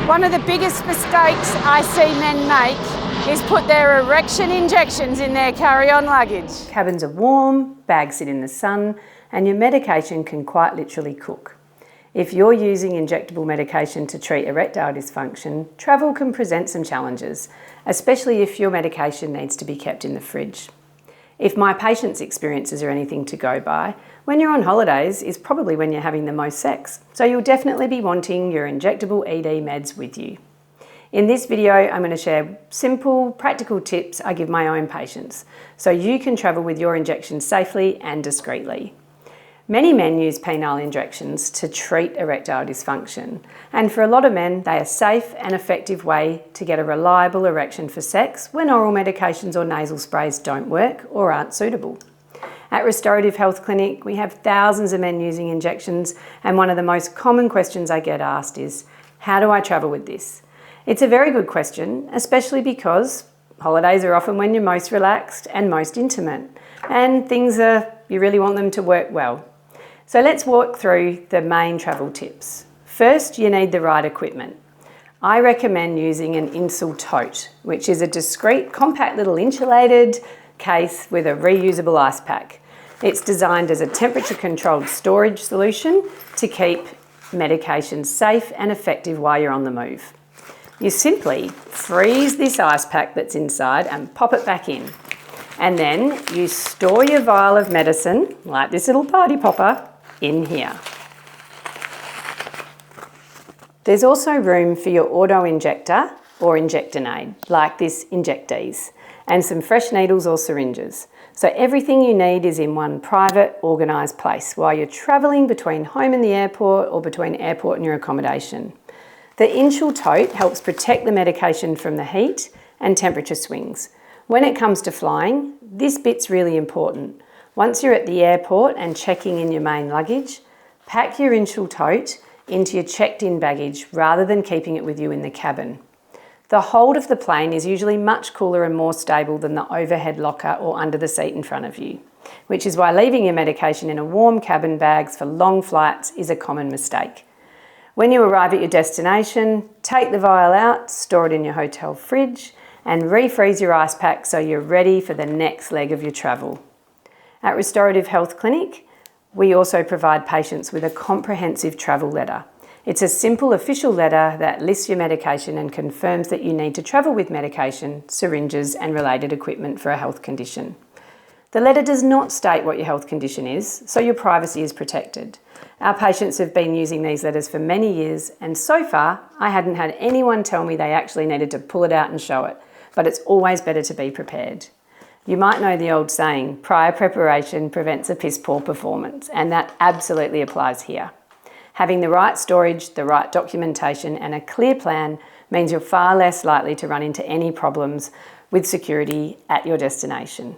One of the biggest mistakes I see men make is put their erection injections in their carry-on luggage. Cabins are warm, bags sit in the sun, and your medication can quite literally cook. If you're using injectable medication to treat erectile dysfunction, travel can present some challenges, especially if your medication needs to be kept in the fridge. If my patients' experiences are anything to go by, when you're on holidays is probably when you're having the most sex, so you'll definitely be wanting your injectable ED meds with you. In this video, I'm going to share simple, practical tips I give my own patients, so you can travel with your injections safely and discreetly. Many men use penile injections to treat erectile dysfunction, and for a lot of men, they are a safe and effective way to get a reliable erection for sex when oral medications or nasal sprays don't work or aren't suitable. At Restorative Health Clinic, we have thousands of men using injections, and one of the most common questions I get asked is, how do I travel with this? It's a very good question, especially because holidays are often when you're most relaxed and most intimate, and you really want them to work well. So let's walk through the main travel tips. First, you need the right equipment. I recommend using an Insul-Tote, which is a discreet, compact little insulated case with a reusable ice pack. It's designed as a temperature-controlled storage solution to keep medications safe and effective while you're on the move. You simply freeze this ice pack that's inside and pop it back in. And then you store your vial of medicine, like this little party popper, in here. There's also room for your auto-injector or injector-aid, like this Inject-Ease, and some fresh needles or syringes. So everything you need is in one private, organised place while you're travelling between home and the airport or between airport and your accommodation. The Insul-Tote helps protect the medication from the heat and temperature swings. When it comes to flying, this bit's really important. Once you're at the airport and checking in your main luggage, pack your Insul-Tote into your checked-in baggage rather than keeping it with you in the cabin. The hold of the plane is usually much cooler and more stable than the overhead locker or under the seat in front of you, which is why leaving your medication in a warm cabin bags for long flights is a common mistake. When you arrive at your destination, take the vial out, store it in your hotel fridge, and refreeze your ice pack so you're ready for the next leg of your travel. At Restorative Health Clinic, we also provide patients with a comprehensive travel letter. It's a simple official letter that lists your medication and confirms that you need to travel with medication, syringes, and related equipment for a health condition. The letter does not state what your health condition is, so your privacy is protected. Our patients have been using these letters for many years, and so far, I hadn't had anyone tell me they actually needed to pull it out and show it, but it's always better to be prepared. You might know the old saying, prior preparation prevents a piss-poor performance, and that absolutely applies here. Having the right storage, the right documentation, and a clear plan means you're far less likely to run into any problems with security at your destination.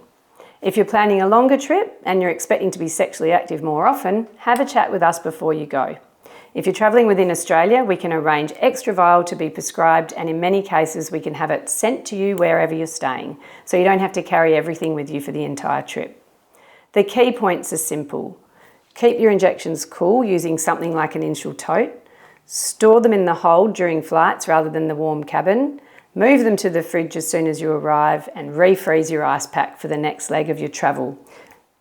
If you're planning a longer trip and you're expecting to be sexually active more often, have a chat with us before you go. If you're travelling within Australia, we can arrange extra vial to be prescribed, and in many cases we can have it sent to you wherever you're staying, so you don't have to carry everything with you for the entire trip. The key points are simple. Keep your injections cool using something like an Insul-Tote. Store them in the hold during flights rather than the warm cabin. Move them to the fridge as soon as you arrive, and refreeze your ice pack for the next leg of your travel.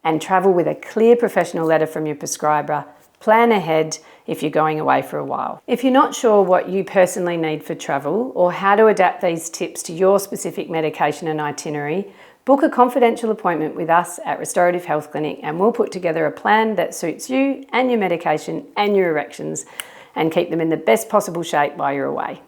And travel with a clear professional letter from your prescriber. Plan ahead if you're going away for a while. If you're not sure what you personally need for travel or how to adapt these tips to your specific medication and itinerary, book a confidential appointment with us at Restorative Health Clinic, and we'll put together a plan that suits you and your medication and your erections and keep them in the best possible shape while you're away.